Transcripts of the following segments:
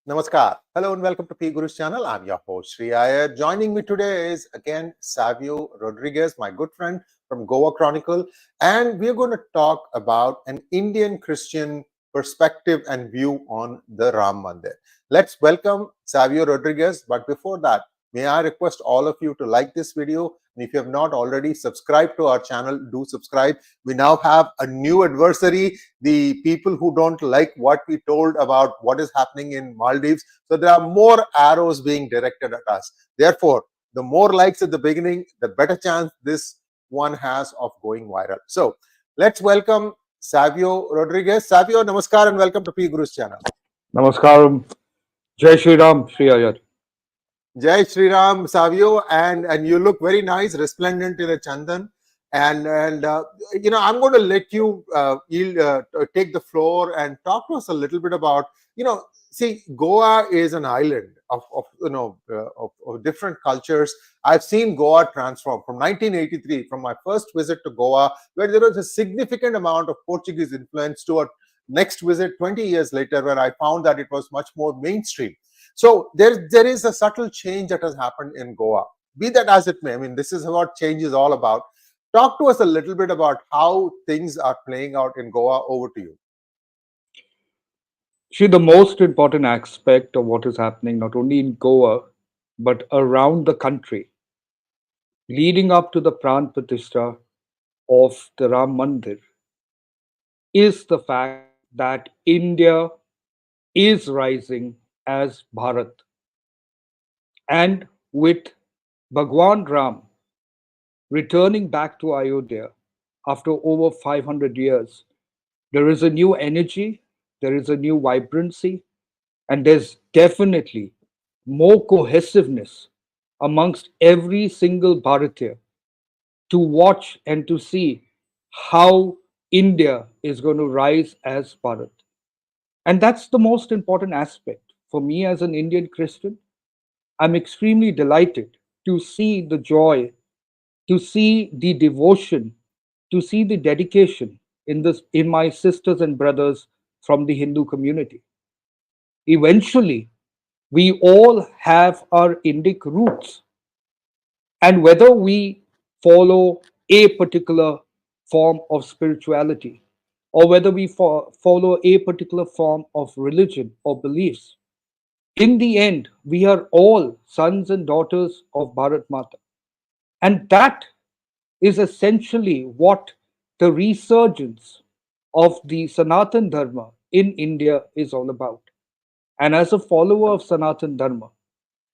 Namaskar. Hello and welcome to PGurus channel. I'm your host Sree Iyer. Joining me today is again Savio Rodrigues, my good friend from Goa Chronicle, and we're going to talk about an Indian Christian perspective and view on the Ram Mandir. Let's welcome Savio Rodrigues. But before that, may I request all of you to like this video, and if you have not already subscribed to our channel, do subscribe. We now have a new adversary, the people who don't like what we told about what is happening in Maldives. So there are more arrows being directed at us. Therefore, the more likes at the beginning, the better chance this one has of going viral. So let's welcome Savio Rodrigues. Savio, namaskar and welcome to PGurus channel. Namaskaram. Jai Shri Ram, Sree Iyer. Jai Shri Ram, Savio, and you look very nice, resplendent in a chandan. And I'm going to let you take the floor and talk to us a little bit about, see, Goa is an island of different cultures. I've seen Goa transform from 1983, from my first visit to Goa, where there was a significant amount of Portuguese influence, to a next visit 20 years later, where I found that it was much more mainstream. So there is a subtle change that has happened in Goa. Be that as it may, I mean, this is what change is all about. Talk to us a little bit about how things are playing out in Goa. Over to you. See, the most important aspect of what is happening, not only in Goa, but around the country, leading up to the Pran Pratishta of the Ram Mandir, is the fact that India is rising as Bharat. And with Bhagwan Ram returning back to Ayodhya after over 500 years, there is a new energy, there is a new vibrancy, and there's definitely more cohesiveness amongst every single Bharatiya to watch and to see how India is going to rise as Bharat. And that's the most important aspect. For me as an Indian Christian, I'm extremely delighted to see the joy, to see the devotion, to see the dedication in my sisters and brothers from the Hindu community. Eventually, we all have our Indic roots, and whether we follow a particular form of spirituality or whether we follow a particular form of religion or beliefs, in the end, we are all sons and daughters of Bharat Mata. And that is essentially what the resurgence of the Sanatan Dharma in India is all about. And as a follower of Sanatan Dharma,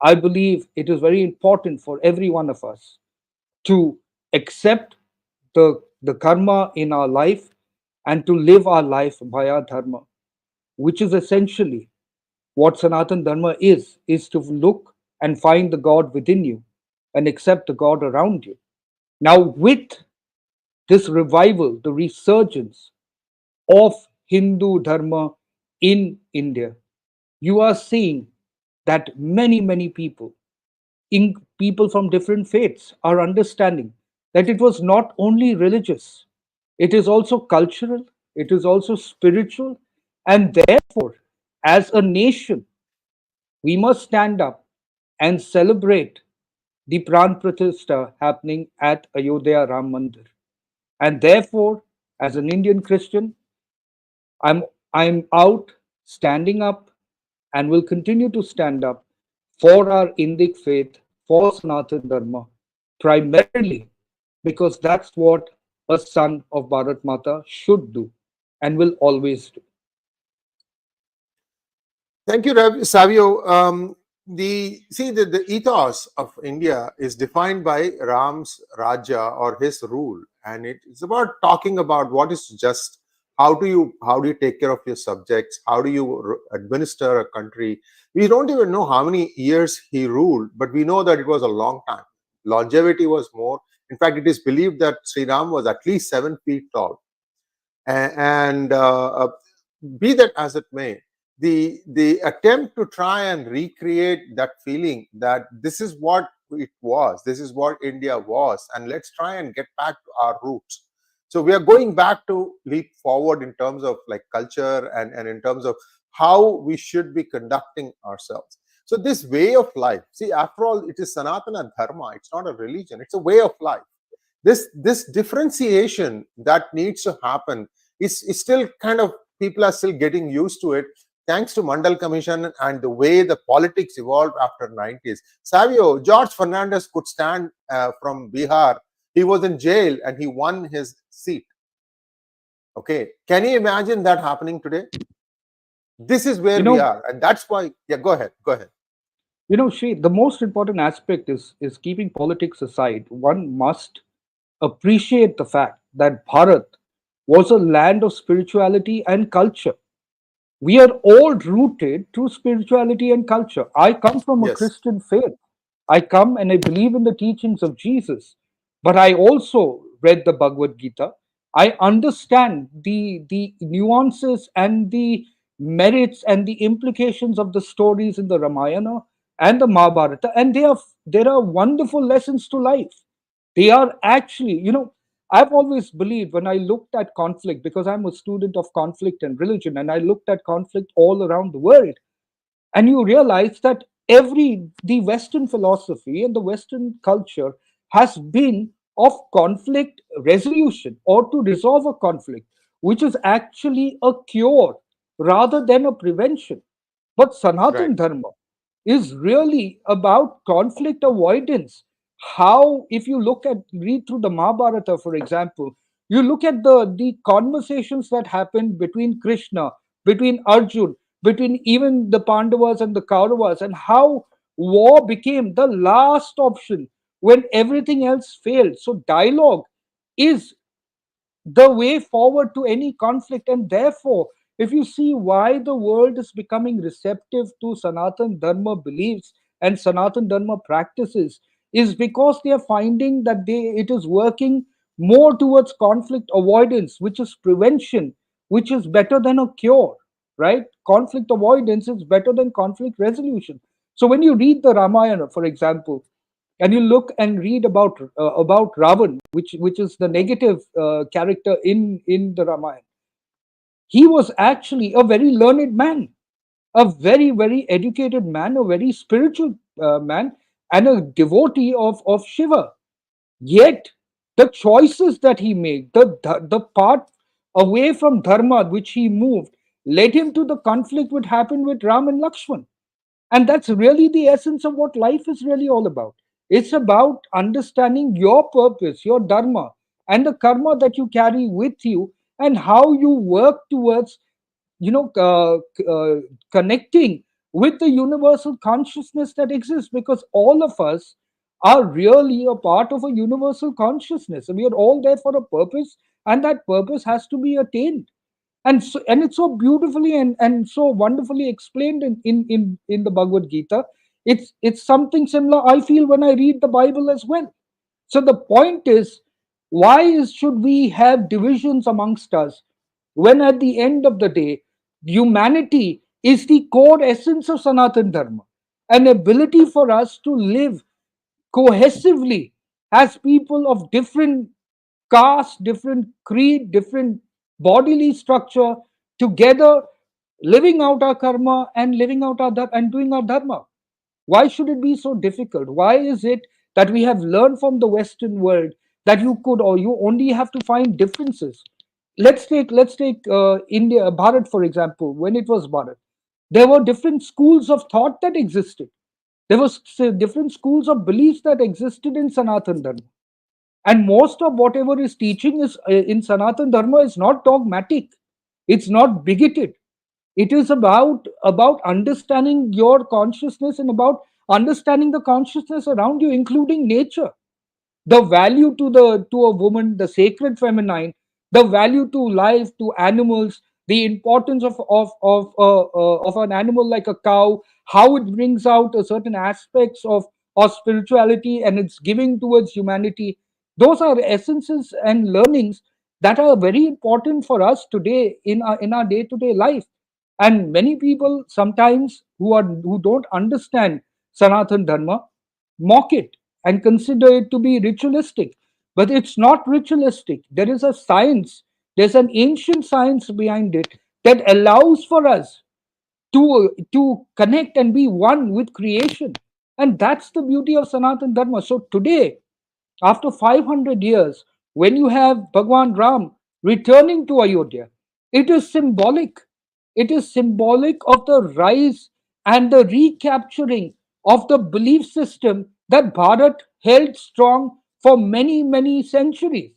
I believe it is very important for every one of us to accept the karma in our life and to live our life via dharma, which is essentially what Sanatan Dharma is to look and find the God within you and accept the God around you. Now, with this revival, the resurgence of Hindu Dharma in India, you are seeing that many people, people from different faiths, are understanding that it was not only religious, it is also cultural, it is also spiritual, and therefore, as a nation, we must stand up and celebrate the Pran Pratishta happening at Ayodhya Ram Mandir. And therefore, as an Indian Christian, I'm I'm out standing up and will continue to stand up for our Indic faith, for Sanatana Dharma, primarily because that's what a son of Bharat Mata should do and will always do. Thank you, Savio. The ethos of India is defined by Ram's Rajya, or his rule, and it's about talking about what is just. How do you take care of your subjects? How do you administer a country? We don't even know how many years he ruled, but we know that it was a long time. Longevity was more. In fact, it is believed that Sri Ram was at least 7 feet tall. And be that as it may, the attempt to try and recreate that feeling that this is what it was, this is what India was, and let's try and get back to our roots. So we are going back to leap forward in terms of like culture and in terms of how we should be conducting ourselves. So this way of life, see, after all, it is Sanatana Dharma. It's not a religion. It's a way of life. This differentiation that needs to happen is still kind of, people are still getting used to it, thanks to Mandal Commission and the way the politics evolved after 90s. Savio, George Fernandez could stand from Bihar. He was in jail and he won his seat. Okay, can you imagine that happening today? This is where we are, and that's why. Yeah, go ahead. Sree, the most important aspect is keeping politics aside. One must appreciate the fact that Bharat was a land of spirituality and culture. We are all rooted through spirituality and culture. I come from a Yes, Christian faith. I come and I believe in the teachings of Jesus, but I also read the Bhagavad Gita. I understand the nuances and the merits and the implications of the stories in the Ramayana and the Mahabharata, and there are wonderful lessons to life. They are actually, I've always believed, when I looked at conflict, because I'm a student of conflict and religion, and I looked at conflict all around the world, and you realize that the Western philosophy and the Western culture has been of conflict resolution, or to resolve a conflict, which is actually a cure rather than a prevention. But right. Sanatan Dharma is really about conflict avoidance. How, if you read through the Mahabharata, for example, you look at the conversations that happened between Krishna, between Arjun, between even the Pandavas and the Kauravas, and how war became the last option when everything else failed. So dialogue is the way forward to any conflict. And therefore, if you see why the world is becoming receptive to Sanatan Dharma beliefs and Sanatan Dharma practices, is because they are finding that it is working more towards conflict avoidance, which is prevention, which is better than a cure, right? Conflict avoidance is better than conflict resolution. So when you read the Ramayana, for example, and you look and read about Ravan, which is the negative character in the Ramayana, he was actually a very learned man, a very very educated man, a very spiritual man, and a devotee of Shiva. Yet the choices that he made, the part away from dharma which he moved, led him to the conflict which happened with Ram and Lakshman. And that's really the essence of what life is really all about. It's about understanding your purpose, your dharma, and the karma that you carry with you, and how you work towards, you know, connecting with the universal consciousness that exists, because all of us are really a part of a universal consciousness. We are all there for a purpose, and that purpose has to be attained. And it's so beautifully and so wonderfully explained in the Bhagavad Gita. It's something similar I feel when I read the Bible as well. So the point is, should we have divisions amongst us, when at the end of the day, humanity is the core essence of Sanatan Dharma, an ability for us to live cohesively as people of different caste, different creed, different bodily structure, together, living out our karma and living out and doing our dharma. Why should it be so difficult? Why is it that we have learned from the Western world that you only have to find differences? Let's take India, Bharat, for example. When it was Bharat, there were different schools of thought that existed. There was different schools of beliefs that existed in Sanatan Dharma, and most of whatever is teaching is in Sanatan Dharma is not dogmatic. It's not bigoted. It is about understanding your consciousness and about understanding the consciousness around you, including nature, the value to a woman, the sacred feminine, the value to life, to animals, the importance of an animal like a cow, how it brings out a certain aspects of spirituality and its giving towards humanity. Those are essences and learnings that are very important for us today in our day to day life. And many people sometimes who don't understand Sanatan Dharma mock it and consider it to be ritualistic. but it's not ritualistic. There is a science, there's an ancient science behind it that allows for us to connect and be one with creation. And that's the beauty of Sanatan Dharma. So today, after 500 years, when you have Bhagwan Ram returning to Ayodhya, it is symbolic. It is symbolic of the rise and the recapturing of the belief system that Bharat held strong for many, many centuries.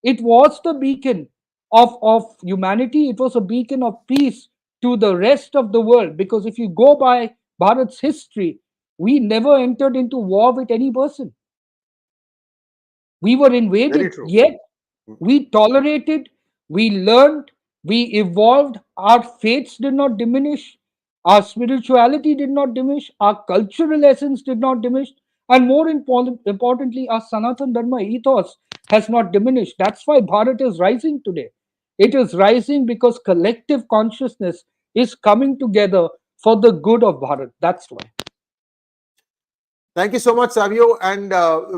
It was the beacon of humanity, it was a beacon of peace to the rest of the world. Because if you go by Bharat's history, we never entered into war with any person. We were Very invaded, true. yet we tolerated, we learned, we evolved. Our faiths did not diminish, our spirituality did not diminish, our cultural essence did not diminish, and more importantly, our Sanatan Dharma ethos has not diminished. That's why Bharat is rising today. It is rising because collective consciousness is coming together for the good of Bharat. That's why. Thank you so much, Savio. And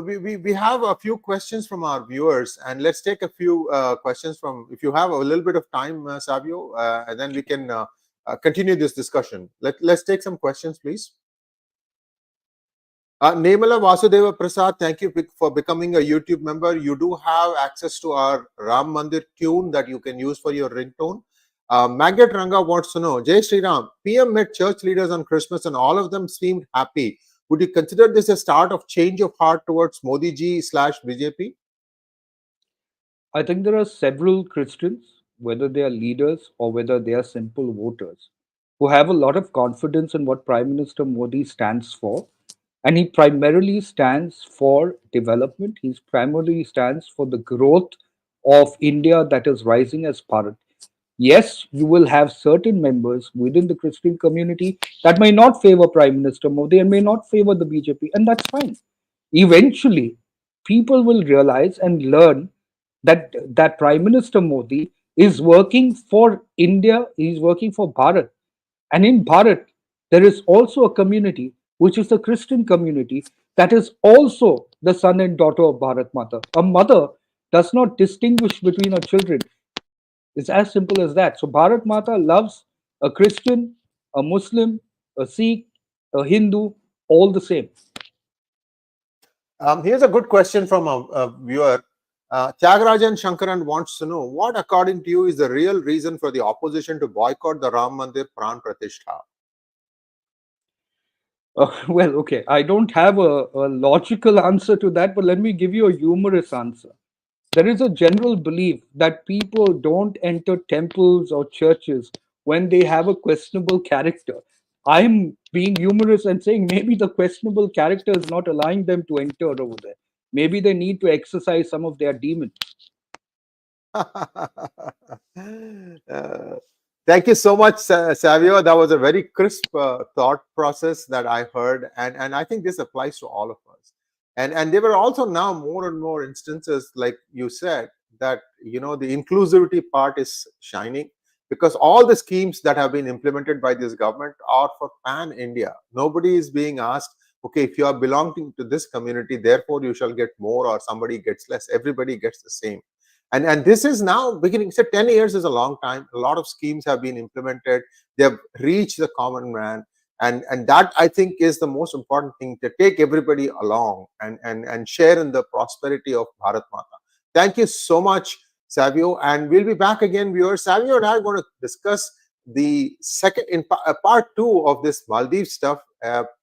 we have a few questions from our viewers, and let's take a few questions from, if you have a little bit of time, Savio, and then we can continue this discussion. Let's take some questions, please. Nemala Vasudeva Prasad, thank you for becoming a YouTube member. You do have access to our Ram Mandir tune that you can use for your ringtone. Maggot Ranga wants to know, Jai Sri Ram, PM met church leaders on Christmas and all of them seemed happy. Would you consider this a start of change of heart towards Modi ji / BJP? I think there are several Christians, whether they are leaders or whether they are simple voters, who have a lot of confidence in what Prime Minister Modi stands for. And he primarily stands for development. He primarily stands for the growth of India that is rising as Bharat. Yes, you will have certain members within the Christian community that may not favor Prime Minister Modi and may not favor the BJP, and that's fine. Eventually, people will realize and learn that Prime Minister Modi is working for India, he's working for Bharat. And in Bharat, there is also a community, which is the Christian community, that is also the son and daughter of Bharat Mata. A mother does not distinguish between her children. It's as simple as that. So Bharat Mata loves a Christian, a Muslim, a Sikh, a Hindu, all the same. Here's a good question from a viewer. Tyagarajan Shankaran wants to know, what according to you is the real reason for the opposition to boycott the Ram Mandir Pran Pratishta? Well, okay, I don't have a logical answer to that, but let me give you a humorous answer. There is a general belief that people don't enter temples or churches when they have a questionable character. I'm being humorous and saying maybe the questionable character is not allowing them to enter over there. Maybe they need to exercise some of their demons. Thank you so much, Savio. That was a very crisp thought process that I heard, and I think this applies to all of us. And there were also now more and more instances, like you said, that the inclusivity part is shining, because all the schemes that have been implemented by this government are for pan India. Nobody is being asked, okay, if you are belonging to this community, therefore you shall get more, or somebody gets less. Everybody gets the same. And this is now beginning. So 10 years is a long time. A lot of schemes have been implemented. They have reached the common man. And that, I think, is the most important thing, to take everybody along and share in the prosperity of Bharat Mata. Thank you so much, Savio. And we'll be back again, viewers. Savio and I are going to discuss the second, in part 2 of this Maldives stuff,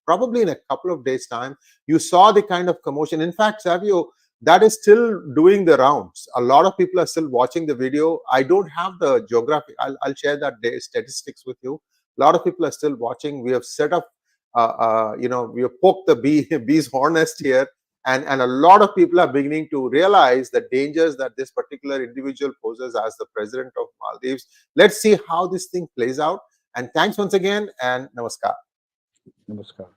probably in a couple of days' time. You saw the kind of commotion. In fact, Savio, that is still doing the rounds. A lot of people are still watching the video. I don't have the geography. I'll share that statistics with you. A lot of people are still watching. We have set up, we have poked the bee's horn nest here, and a lot of people are beginning to realize the dangers that this particular individual poses as the president of Maldives. Let's see how this thing plays out. And thanks once again, and namaskar. Namaskar.